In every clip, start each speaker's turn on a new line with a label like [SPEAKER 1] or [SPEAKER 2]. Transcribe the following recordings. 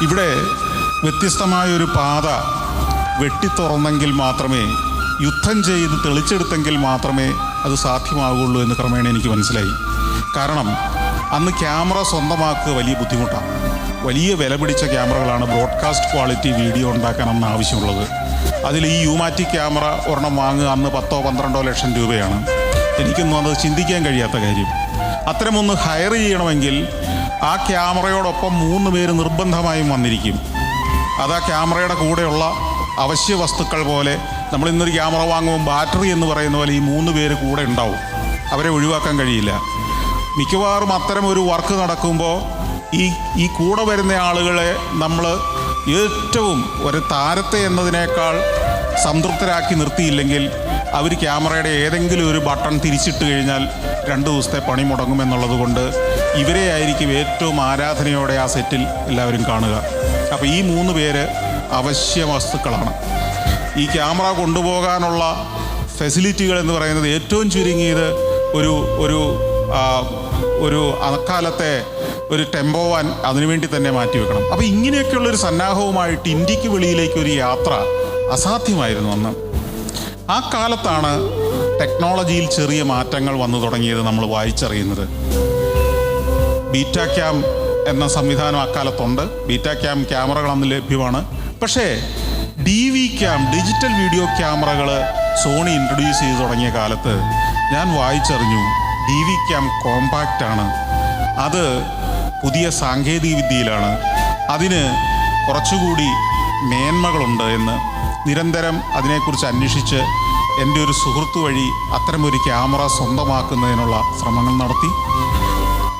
[SPEAKER 1] ഇവിടെ വ്യത്യസ്തമായൊരു പാത വെട്ടിത്തുറന്നെങ്കിൽ മാത്രമേ, യുദ്ധം ചെയ്ത് തെളിച്ചെടുത്തെങ്കിൽ മാത്രമേ അത് സാധ്യമാകുള്ളൂ എന്ന് ക്രമേണ എനിക്ക് മനസ്സിലായി. കാരണം അന്ന് ക്യാമറ സ്വന്തമാക്കുക വലിയ ബുദ്ധിമുട്ടാണ്. വലിയ വില പിടിച്ച ക്യാമറകളാണ് ബ്രോഡ്കാസ്റ്റ് ക്വാളിറ്റി വീഡിയോ ഉണ്ടാക്കാൻ അന്ന് ആവശ്യമുള്ളത്. അതിൽ ഈ യൂമാറ്റിക് ക്യാമറ ഒരെണ്ണം വാങ്ങുക അന്ന് 10-12 ലക്ഷം രൂപയാണ്. എനിക്കൊന്നും അത് ചിന്തിക്കാൻ കഴിയാത്ത കാര്യം. അത്തരമൊന്ന് ഹയർ ചെയ്യണമെങ്കിൽ ആ ക്യാമറയോടൊപ്പം 3 പേര് നിർബന്ധമായും വന്നിരിക്കും. അത് ആ ക്യാമറയുടെ കൂടെയുള്ള അവശ്യ വസ്തുക്കൾ പോലെ. നമ്മൾ ഇന്നൊരു ക്യാമറ വാങ്ങുമ്പോൾ ബാറ്ററി എന്ന് പറയുന്ന പോലെ ഈ 3 പേര് കൂടെ ഉണ്ടാവും. അവരെ ഒഴിവാക്കാൻ കഴിയില്ല. മിക്കവാറും അത്തരം ഒരു വർക്ക് നടക്കുമ്പോൾ ഈ കൂടെ വരുന്ന ആളുകളെ നമ്മൾ ഏറ്റവും ഒരു താരത്തെ എന്നതിനേക്കാൾ സംതൃപ്തരാക്കി നിർത്തിയില്ലെങ്കിൽ അവർ ക്യാമറയുടെ ഏതെങ്കിലും ഒരു ബട്ടൺ തിരിച്ചിട്ട് കഴിഞ്ഞാൽ 2 ദിവസത്തെ പണി മുടങ്ങുമെന്നുള്ളത് കൊണ്ട് ഇവരെ ആയിരിക്കും ഏറ്റവും ആരാധനയോടെ ആ സെറ്റിൽ എല്ലാവരും കാണുക. അപ്പോൾ ഈ 3 പേര് അവശ്യ വസ്തുക്കളാണ്. ഈ ക്യാമറ കൊണ്ടുപോകാനുള്ള ഫെസിലിറ്റികൾ എന്ന് പറയുന്നത് ഏറ്റവും ചുരുങ്ങിയത് ഒരു അക്കാലത്തെ ഒരു ടെമ്പോ വാൻ അതിനുവേണ്ടി തന്നെ മാറ്റിവെക്കണം. അപ്പോൾ ഇങ്ങനെയൊക്കെയുള്ളൊരു സന്നാഹവുമായിട്ട് ഇന്ത്യക്ക് വെളിയിലേക്ക് ഒരു യാത്ര അസാധ്യമായിരുന്നു അന്ന്. ആ കാലത്താണ് ടെക്നോളജിയിൽ ചെറിയ മാറ്റങ്ങൾ വന്നു തുടങ്ങിയത് നമ്മൾ വായിച്ചറിയുന്നത്. ബീറ്റാ ക്യാം എന്ന സംവിധാനം അക്കാലത്തുണ്ട്. ബീറ്റാ ക്യാം ക്യാമറകൾ അന്ന് ലഭ്യമാണ്. പക്ഷേ DV ക്യാം, ഡിജിറ്റൽ വീഡിയോ ക്യാമറകൾ സോണി ഇൻട്രൊഡ്യൂസ് ചെയ്ത് തുടങ്ങിയ കാലത്ത് ഞാൻ വായിച്ചറിഞ്ഞു DV ക്യാം കോമ്പാക്റ്റാണ്. അത് പുതിയ സാങ്കേതിക വിദ്യയിലാണ്. അതിന് കുറച്ചുകൂടി മേന്മകളുണ്ട് എന്ന് നിരന്തരം അതിനെക്കുറിച്ച് അന്വേഷിച്ച് എൻ്റെ ഒരു സുഹൃത്ത് വഴി അത്തരമൊരു ക്യാമറ സ്വന്തമാക്കുന്നതിനുള്ള ശ്രമങ്ങൾ നടത്തി.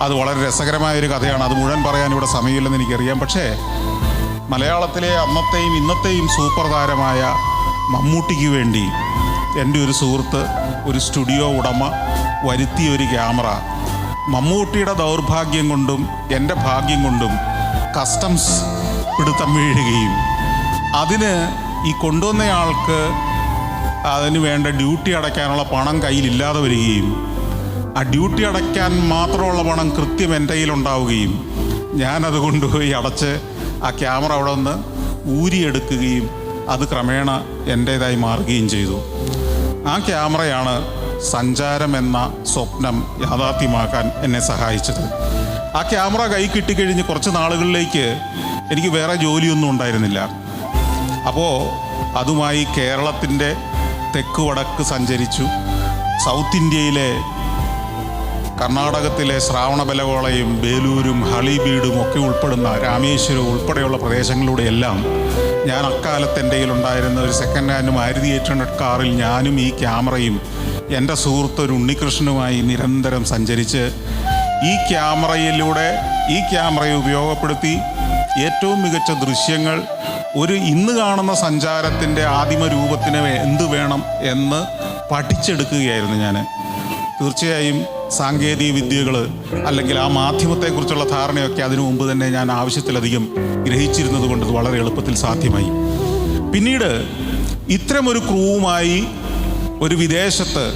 [SPEAKER 1] അത് വളരെ രസകരമായൊരു കഥയാണ്. അത് മുഴുവൻ പറയാൻ ഇവിടെ സമയമില്ലെന്ന് എനിക്കറിയാം. പക്ഷേ മലയാളത്തിലെ അന്നത്തെയും ഇന്നത്തെയും സൂപ്പർ താരമായ മമ്മൂട്ടിക്ക് വേണ്ടി എൻ്റെ ഒരു സുഹൃത്ത്, ഒരു സ്റ്റുഡിയോ ഉടമ വരുത്തിയ ഒരു ക്യാമറ മമ്മൂട്ടിയുടെ ദൗർഭാഗ്യം കൊണ്ടും എൻ്റെ ഭാഗ്യം കൊണ്ടും കസ്റ്റംസ് പിടുത്തം വീഴുകയും അതിന് ഈ കൊണ്ടുവന്നയാൾക്ക് അതിന് വേണ്ട ഡ്യൂട്ടി അടയ്ക്കാനുള്ള പണം കയ്യിലില്ലാതെ വരികയും ആ ഡ്യൂട്ടി അടയ്ക്കാൻ മാത്രമുള്ള പണം കൃത്യം എൻ്റെ കയ്യിലുണ്ടാവുകയും ഞാനത് കൊണ്ടുപോയി അടച്ച് ആ ക്യാമറ അവിടെ നിന്ന് ഊരിയെടുക്കുകയും അത് ക്രമേണ എൻ്റേതായി മാറുകയും ചെയ്തു. ആ ക്യാമറയാണ് സഞ്ചാരം എന്ന സ്വപ്നം യാഥാർത്ഥ്യമാക്കാൻ എന്നെ സഹായിച്ചത്. ആ ക്യാമറ കൈ കിട്ടിക്കഴിഞ്ഞ് കുറച്ച് നാളുകളിലേക്ക് എനിക്ക് വേറെ ജോലിയൊന്നും ഉണ്ടായിരുന്നില്ല. അപ്പോൾ അതുമായി കേരളത്തിൻ്റെ തെക്ക് വടക്ക് സഞ്ചരിച്ചു. സൗത്ത് ഇന്ത്യയിലെ കർണാടകത്തിലെ ശ്രാവണബെലഗോളയും ബേലൂരും ഹളിബീഡും ഒക്കെ ഉൾപ്പെടുന്ന രാമേശ്വരവും ഉൾപ്പെടെയുള്ള പ്രദേശങ്ങളിലൂടെയെല്ലാം ഞാൻ അക്കാലത്ത് എൻ്റെ കയ്യിലുണ്ടായിരുന്ന ഒരു സെക്കൻഡ് ഹാൻഡ് മാരുതി 800 കാറിൽ ഞാനും ഈ ക്യാമറയും എൻ്റെ സുഹൃത്ത് ഒരു ഉണ്ണികൃഷ്ണനുമായി നിരന്തരം സഞ്ചരിച്ച് ഈ ക്യാമറയെ ഉപയോഗപ്പെടുത്തി ഏറ്റവും മികച്ച ദൃശ്യങ്ങൾ ഇന്ന് കാണുന്ന സഞ്ചാരത്തിൻ്റെ ആദിമ രൂപത്തിന് എന്ത് വേണം എന്ന് പഠിച്ചെടുക്കുകയായിരുന്നു ഞാൻ. തീർച്ചയായും സാങ്കേതിക വിദ്യകൾ അല്ലെങ്കിൽ ആ മാധ്യമത്തെക്കുറിച്ചുള്ള ധാരണയൊക്കെ അതിനു മുമ്പ് തന്നെ ഞാൻ ആവശ്യത്തിലധികം ഗ്രഹിച്ചിരുന്നത് കൊണ്ട് വളരെ എളുപ്പത്തിൽ സാധ്യമായി. പിന്നീട് ഇത്തരമൊരു ക്രൂവുമായി ഒരു വിദേശത്ത്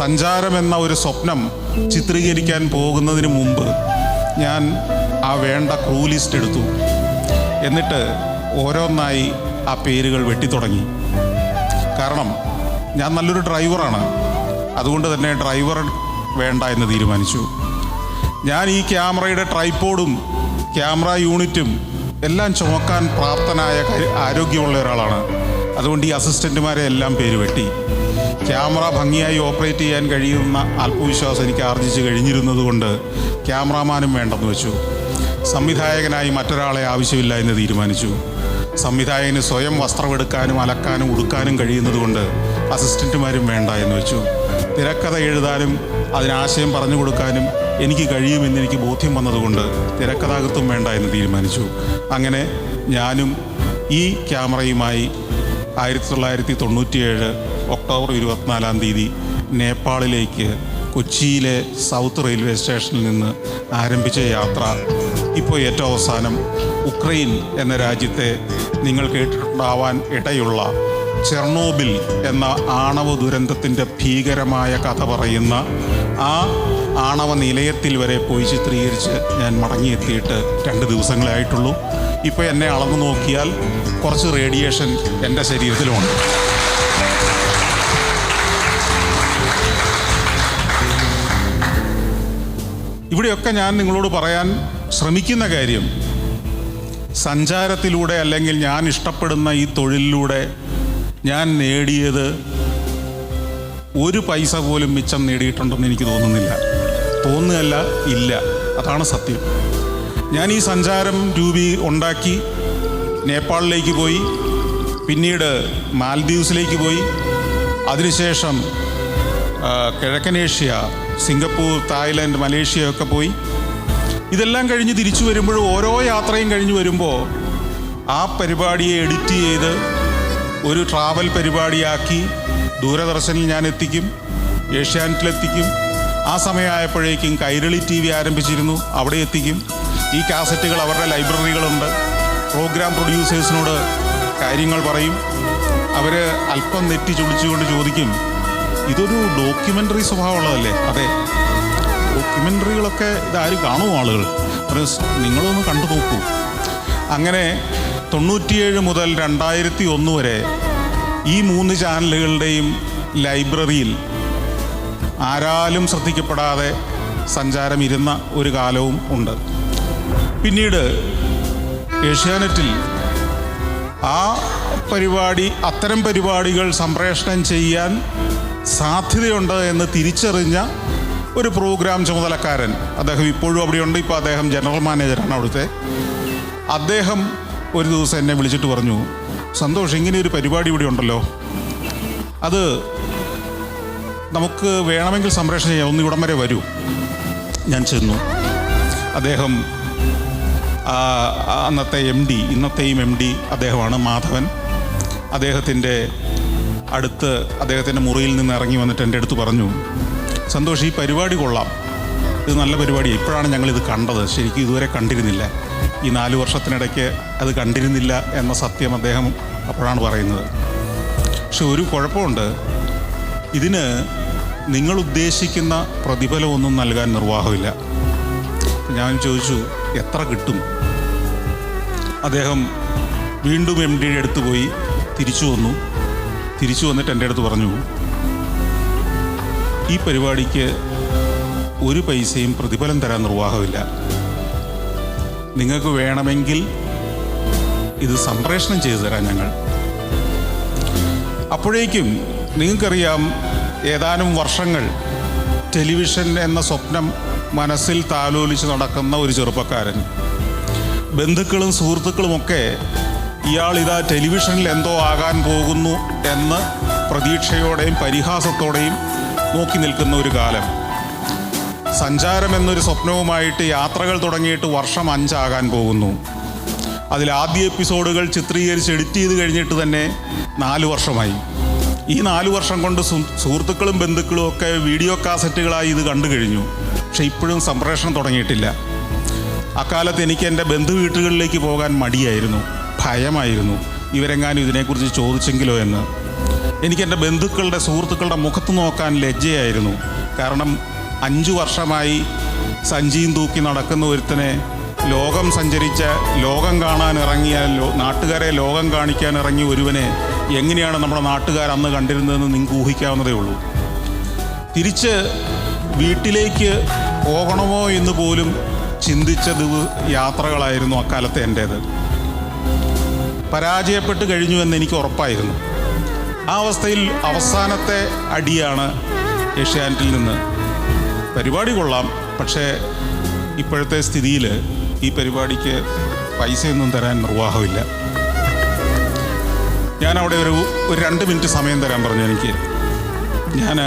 [SPEAKER 1] സഞ്ചാരമെന്ന ഒരു സ്വപ്നം ചിത്രീകരിക്കാൻ പോകുന്നതിന് മുമ്പ് ഞാൻ ആ വേണ്ട ക്രൂ ലിസ്റ്റ് എടുത്തു. എന്നിട്ട് ഓരോന്നായി ആ പേരുകൾ വെട്ടിത്തുടങ്ങി. കാരണം ഞാൻ നല്ലൊരു ഡ്രൈവറാണ്. അതുകൊണ്ട് തന്നെ ഡ്രൈവർ വേണ്ട എന്ന് തീരുമാനിച്ചു. ഞാൻ ഈ ക്യാമറയുടെ ട്രൈപോഡും ക്യാമറ യൂണിറ്റും എല്ലാം ചുമക്കാൻ പ്രാപ്തനായ ആരോഗ്യമുള്ള ഒരാളാണ്. അതുകൊണ്ട് ഈ അസിസ്റ്റൻറ്റുമാരെ എല്ലാം പേര് വെട്ടി. ക്യാമറ ഭംഗിയായി ഓപ്പറേറ്റ് ചെയ്യാൻ കഴിയുന്ന ആത്മവിശ്വാസം എനിക്ക് ആർജിച്ച് കഴിഞ്ഞിരുന്നത് കൊണ്ട് ക്യാമറാമാനും വേണ്ടെന്ന് വെച്ചു. സംവിധായകനായി മറ്റൊരാളെ ആവശ്യമില്ല എന്ന് തീരുമാനിച്ചു. സംവിധായകന് സ്വയം വസ്ത്രമെടുക്കാനും അലക്കാനും ഉടുക്കാനും കഴിയുന്നത് കൊണ്ട് അസിസ്റ്റൻറ്റുമാരും വേണ്ട എന്ന് വെച്ചു. തിരക്കഥ എഴുതാനും അതിനാശയം പറഞ്ഞു കൊടുക്കാനും എനിക്ക് കഴിയുമെന്ന് എനിക്ക് ബോധ്യം വന്നതുകൊണ്ട് തിരക്കഥാകൃത്തും വേണ്ട എന്ന് തീരുമാനിച്ചു. അങ്ങനെ ഞാനും ഈ ക്യാമറയുമായി 1997 ഒക്ടോബർ 24 നേപ്പാളിലേക്ക് കൊച്ചിയിലെ സൗത്ത് റെയിൽവേ സ്റ്റേഷനിൽ നിന്ന് ആരംഭിച്ച യാത്ര ഇപ്പോൾ ഏറ്റവും അവസാനം ഉക്രൈൻ എന്ന രാജ്യത്തെ നിങ്ങൾ കേട്ടിട്ടുണ്ടാവാൻ ഇടയുള്ള ചെർണോബിൽ എന്ന ആണവ ദുരന്തത്തിൻ്റെ ഭീകരമായ കഥ പറയുന്ന ആ ആണവ നിലയത്തിൽ വരെ പോയി ചിത്രീകരിച്ച് ഞാൻ മടങ്ങിയെത്തിയിട്ട് 2 ദിവസങ്ങളേ ആയിട്ടുള്ളൂ. ഇപ്പോൾ എന്നെ അളന്നു നോക്കിയാൽ കുറച്ച് റേഡിയേഷൻ എൻ്റെ ശരീരത്തിലുമുണ്ട്. ഇവിടെയൊക്കെ ഞാൻ നിങ്ങളോട് പറയാൻ ശ്രമിക്കുന്ന കാര്യം, സഞ്ചാരത്തിലൂടെ അല്ലെങ്കിൽ ഞാൻ ഇഷ്ടപ്പെടുന്ന ഈ തൊഴിലിലൂടെ ഞാൻ നേടിയത് ഒരു പൈസ പോലും മിച്ചം നേടിയിട്ടുണ്ടെന്ന് എനിക്ക് തോന്നുകയല്ല, ഇല്ല. അതാണ് സത്യം. ഞാൻ ഈ സഞ്ചാരം ഉണ്ടാക്കി നേപ്പാളിലേക്ക് പോയി, പിന്നീട് മാൽദീവ്സിലേക്ക് പോയി, അതിനുശേഷം കിഴക്കനേഷ്യ, സിംഗപ്പൂർ, തായ്ലൻഡ്, മലേഷ്യ ഒക്കെ പോയി. ഇതെല്ലാം കഴിഞ്ഞ് തിരിച്ചു വരുമ്പോഴും ഓരോ യാത്രയും കഴിഞ്ഞ് വരുമ്പോൾ ആ പരിപാടിയെ എഡിറ്റ് ചെയ്ത് ഒരു ട്രാവൽ പരിപാടിയാക്കി ദൂരദർശനിൽ ഞാൻ എത്തിക്കും, ഏഷ്യാനെറ്റിലെത്തിക്കും. ആ സമയമായപ്പോഴേക്കും കൈരളി TV ആരംഭിച്ചിരുന്നു, അവിടെ എത്തിക്കും. ഈ കാസറ്റുകൾ അവരുടെ ലൈബ്രറികളുണ്ട്. പ്രോഗ്രാം പ്രൊഡ്യൂസേഴ്സിനോട് കാര്യങ്ങൾ പറയും. അവർ അല്പം നെറ്റി ചുളിച്ചുകൊണ്ട് ചോദിക്കും, ഇതൊരു ഡോക്യുമെൻ്ററി സ്വഭാവമുള്ളതല്ലേ? അതെ, ഡോക്യുമെൻ്ററികളൊക്കെ ഇതാരും കാണുമോ ആളുകൾ? നിങ്ങളൊന്ന് കണ്ടു നോക്കൂ. അങ്ങനെ 97 മുതൽ 2001 വരെ ഈ 3 ചാനലുകളുടെയും ലൈബ്രറിയിൽ ആരാലും ശ്രദ്ധിക്കപ്പെടാതെ സഞ്ചാരം ഇരുന്ന ഒരു കാലവും ഉണ്ട്. പിന്നീട് ഏഷ്യാനെറ്റിൽ അത്തരം പരിപാടികൾ സംപ്രേഷണം ചെയ്യാൻ സാധ്യതയുണ്ട് എന്ന് തിരിച്ചറിഞ്ഞ ഒരു പ്രോഗ്രാം ചുമതലക്കാരൻ, അദ്ദേഹം ഇപ്പോഴും അവിടെയുണ്ട്, ഇപ്പോൾ അദ്ദേഹം ജനറൽ മാനേജറാണ് അവിടുത്തെ. അദ്ദേഹം ഒരു ദിവസം എന്നെ വിളിച്ചിട്ട് പറഞ്ഞു, സന്തോഷ്, ഇങ്ങനെ ഒരു പരിപാടി ഇവിടെ ഉണ്ടല്ലോ, അത് നമുക്ക് വേണമെങ്കിൽ സംപ്രേഷണം ചെയ്യാം, ഒന്ന് ഇവിടം വരെ വരൂ. ഞാൻ ചെന്നു. അദ്ദേഹം അന്നത്തെ MD, ഇന്നത്തെയും MD അദ്ദേഹമാണ്, മാധവൻ. അദ്ദേഹത്തിൻ്റെ മുറിയിൽ നിന്ന് ഇറങ്ങി വന്നിട്ട് എൻ്റെ അടുത്ത് പറഞ്ഞു, സന്തോഷ്, ഈ പരിപാടി കൊള്ളാം, ഇത് നല്ല പരിപാടിയാണ്, ഇപ്പോഴാണ് ഞങ്ങളിത് കണ്ടത്, ശരിക്കും ഇതുവരെ കണ്ടിരുന്നില്ല, ഈ 4 വർഷത്തിനിടയ്ക്ക് അത് കണ്ടിരുന്നില്ല എന്ന സത്യം അദ്ദേഹം അപ്പോഴാണ് പറയുന്നത്. പക്ഷെ ഒരു കുഴപ്പമുണ്ട്, ഇതിന് നിങ്ങൾ ഉദ്ദേശിക്കുന്ന പ്രതിഫലമൊന്നും നൽകാൻ നിർവാഹമില്ല. ഞാൻ ചോദിച്ചു, എത്ര കിട്ടും? അദ്ദേഹം വീണ്ടും MDയുടെ അടുത്ത് പോയി തിരിച്ചു വന്നിട്ട് എൻ്റെ അടുത്ത് പറഞ്ഞു, ഈ പരിപാടിക്ക് ഒരു പൈസയും പ്രതിഫലം തരാൻ നിർവാഹമില്ല, നിങ്ങൾക്ക് വേണമെങ്കിൽ ഇത് സംപ്രേഷണം ചെയ്തു തരാം ഞങ്ങൾ. അപ്പോഴേക്കും നിങ്ങൾക്കറിയാം, ഏതാനും വർഷങ്ങൾ ടെലിവിഷൻ എന്ന സ്വപ്നം മനസ്സിൽ താലോലിച്ച് നടക്കുന്ന ഒരു ചെറുപ്പക്കാരൻ, ബന്ധുക്കളും സുഹൃത്തുക്കളുമൊക്കെ ഇയാളിതാ ടെലിവിഷനിൽ എന്തോ ആകാൻ പോകുന്നു എന്ന് പ്രതീക്ഷയോടെയും പരിഹാസത്തോടെയും നോക്കി നിൽക്കുന്ന ഒരു കാലം. സഞ്ചാരം എന്നൊരു സ്വപ്നവുമായിട്ട് യാത്രകൾ തുടങ്ങിയിട്ട് വർഷം 5 ആകാൻ പോകുന്നു. അതിൽ ആദ്യ എപ്പിസോഡുകൾ ചിത്രീകരിച്ച് എഡിറ്റ് ചെയ്ത് കഴിഞ്ഞിട്ട് തന്നെ 4 വർഷമായി. ഈ 4 വർഷം കൊണ്ട് സുഹൃത്തുക്കളും ബന്ധുക്കളും ഒക്കെ വീഡിയോ കാസറ്റുകളായി ഇത് കണ്ടു കഴിഞ്ഞു. പക്ഷെ ഇപ്പോഴും സംപ്രേഷണം തുടങ്ങിയിട്ടില്ല. അക്കാലത്ത് എനിക്ക് എൻ്റെ ബന്ധു വീട്ടുകളിലേക്ക് പോകാൻ മടിയായിരുന്നു, ഭയമായിരുന്നു, ഇവരെങ്ങാനും ഇതിനെക്കുറിച്ച് ചോദിച്ചെങ്കിലോ എന്ന്. എനിക്കെൻ്റെ ബന്ധുക്കളുടെ സുഹൃത്തുക്കളുടെ മുഖത്ത് നോക്കാൻ ലജ്ജയായിരുന്നു. കാരണം 5 വർഷമായി സഞ്ചിയും തൂക്കി നടക്കുന്ന ഒരുത്തനെ ലോകം സഞ്ചരിച്ച, ലോകം കാണാൻ ഇറങ്ങിയ, നാട്ടുകാരെ ലോകം കാണിക്കാൻ ഇറങ്ങിയ ഒരുവനെ എങ്ങനെയാണ് നമ്മുടെ നാട്ടുകാർ അന്ന് കണ്ടിരുന്നതെന്ന് നിങ്ങൾക്ക് ഊഹിക്കാവുന്നതേ ഉള്ളൂ. തിരിച്ച് വീട്ടിലേക്ക് പോകണമോ എന്ന് പോലും ചിന്തിച്ച യാത്രകളായിരുന്നു അക്കാലത്തെ എൻ്റേത്. പരാജയപ്പെട്ട് കഴിഞ്ഞു എന്ന് എനിക്ക് ഉറപ്പായിരുന്നു. ആ അവസ്ഥയിൽ അവസാനത്തെ അടിയാണ് ഏഷ്യാനെറ്റിൽ നിന്ന്. പരിപാടി കൊള്ളാം, പക്ഷേ ഇപ്പോഴത്തെ സ്ഥിതിയിൽ ഈ പരിപാടിക്ക് പൈസയൊന്നും തരാൻ നിർവാഹമില്ല. ഞാൻ അവിടെ ഒരു 2 മിനിറ്റ് സമയം തരാൻ പറഞ്ഞു എനിക്ക്. ഞാൻ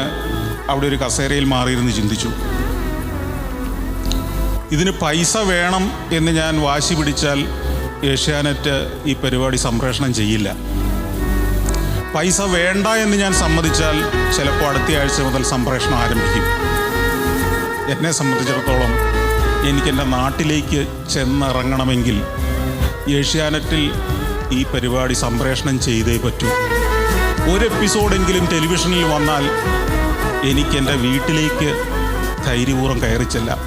[SPEAKER 1] അവിടെ ഒരു കസേരയിൽ മാറിയിരുന്ന് ചിന്തിച്ചു, ഇതിന് പൈസ വേണം എന്ന് ഞാൻ വാശി പിടിച്ചാൽ ഏഷ്യാനെറ്റ് ഈ പരിപാടി സംപ്രേഷണം ചെയ്യില്ല. പൈസ വേണ്ട എന്ന് ഞാൻ സമ്മതിച്ചാൽ ചിലപ്പോൾ അടുത്ത ആഴ്ച മുതൽ സംപ്രേഷണം ആരംഭിക്കും. എന്നെ സംബന്ധിച്ചിടത്തോളം എനിക്കെൻ്റെ നാട്ടിലേക്ക് ചെന്നിറങ്ങണമെങ്കിൽ ഏഷ്യാനെറ്റിൽ ഈ പരിപാടി സംപ്രേഷണം ചെയ്തേ പറ്റൂ. ഒരു എപ്പിസോഡെങ്കിലും ടെലിവിഷനിൽ വന്നാൽ എനിക്കെൻ്റെ വീട്ടിലേക്ക് ധൈര്യപൂർവ്വം കയറിച്ചെല്ലാം.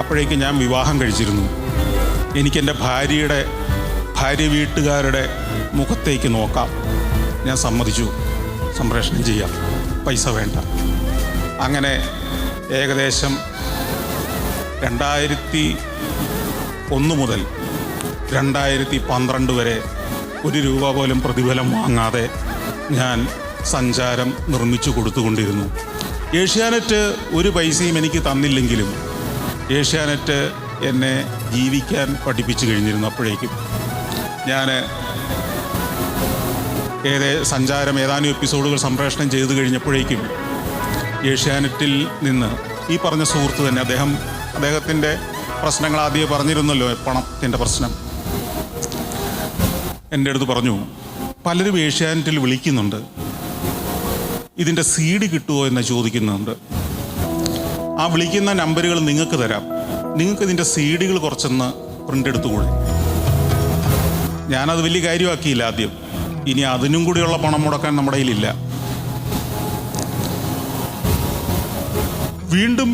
[SPEAKER 1] അപ്പോഴേക്ക് ഞാൻ വിവാഹം കഴിച്ചിരുന്നു. എനിക്കെൻ്റെ ഭാര്യ വീട്ടുകാരുടെ മുഖത്തേക്ക് നോക്കാം. ഞാൻ സമ്മതിച്ചു, സംപ്രേഷണം ചെയ്യാം, പൈസ വേണ്ട. അങ്ങനെ ഏകദേശം 2001 മുതൽ 2012 വരെ 1 രൂപ പോലും പ്രതിഫലം വാങ്ങാതെ ഞാൻ സഞ്ചാരം നിർമ്മിച്ചു കൊടുത്തുകൊണ്ടിരുന്നു. ഏഷ്യാനെറ്റ് ഒരു പൈസയും എനിക്ക് തന്നില്ലെങ്കിലും ഏഷ്യാനെറ്റ് എന്നെ ജീവിക്കാൻ പഠിപ്പിച്ചു കഴിഞ്ഞിരുന്നു. അപ്പോഴേക്കും ഞാൻ സഞ്ചാരം ഏതാനും എപ്പിസോഡുകൾ സംപ്രേഷണം ചെയ്തു കഴിഞ്ഞപ്പോഴേക്കും ഏഷ്യാനെറ്റിൽ നിന്ന് ഈ പറഞ്ഞ സുഹൃത്ത് തന്നെ, അദ്ദേഹത്തിൻ്റെ പ്രശ്നങ്ങൾ ആദ്യമേ പറഞ്ഞിരുന്നല്ലോ, പണത്തിൻ്റെ പ്രശ്നം, എൻ്റെ അടുത്ത് പറഞ്ഞു, പലരും ഏഷ്യാനെറ്റിൽ വിളിക്കുന്നുണ്ട്, ഇതിൻ്റെ CD കിട്ടുമോ എന്ന് ചോദിക്കുന്നുണ്ട്. ആ വിളിക്കുന്ന നമ്പറുകൾ നിങ്ങൾക്ക് തരാം, നിങ്ങൾക്ക് ഇതിൻ്റെ CDകൾ കുറച്ചൊന്ന് പ്രിൻ്റ് എടുത്തുകൂടെ. ഞാനത് വലിയ കാര്യമാക്കിയില്ല ആദ്യം. ഇനി അതിനും കൂടിയുള്ള പണം മുടക്കാൻ നമ്മുടെ കയ്യിലില്ല. വീണ്ടും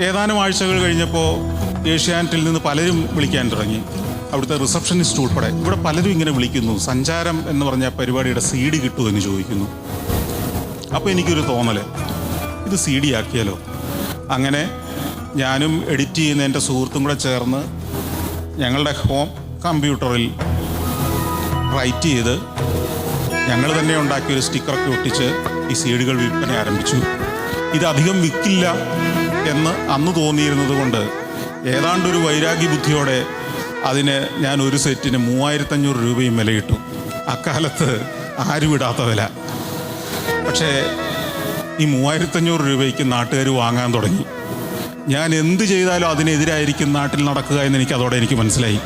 [SPEAKER 1] ഏതാനും ആഴ്ചകൾ കഴിഞ്ഞപ്പോൾ ഏഷ്യാനെറ്റിൽ നിന്ന് പലരും വിളിക്കാൻ തുടങ്ങി, അവിടുത്തെ റിസപ്ഷനിസ്റ്റ് ഉൾപ്പെടെ. ഇവിടെ പലരും ഇങ്ങനെ വിളിക്കുന്നു, സഞ്ചാരം എന്ന് പറഞ്ഞ പരിപാടിയുടെ CD കിട്ടുമോ എന്ന് ചോദിക്കുന്നു. അപ്പോൾ എനിക്കൊരു തോന്നൽ, ഇത് CD ആക്കിയാലോ. അങ്ങനെ ഞാനും എഡിറ്റ് ചെയ്യുന്ന എൻ്റെ സുഹൃത്തും കൂടെ ചേർന്ന് ഞങ്ങളുടെ ഹോം കമ്പ്യൂട്ടറിൽ റൈറ്റ് ചെയ്ത് ഞങ്ങൾ തന്നെ ഉണ്ടാക്കിയൊരു സ്റ്റിക്കറൊക്കെ ഒട്ടിച്ച് ഈ CDകൾ വിൽപ്പന ആരംഭിച്ചു. ഇതധികം വിൽക്കില്ല എന്ന് അന്ന് തോന്നിയിരുന്നത് കൊണ്ട് ഏതാണ്ടൊരു വൈരാഗ്യ ബുദ്ധിയോടെ അതിന് ഞാൻ ഒരു സെറ്റിന് 3500 രൂപയും വിലയിട്ടു. അക്കാലത്ത് ആരും ഇടാത്ത വില. പക്ഷേ ഈ 3500 രൂപയ്ക്ക് നാട്ടുകാർ വാങ്ങാൻ തുടങ്ങി. ഞാൻ എന്ത് ചെയ്താലും അതിനെതിരായിരിക്കും നാട്ടിൽ നടക്കുക എന്ന് എനിക്ക് മനസ്സിലായി.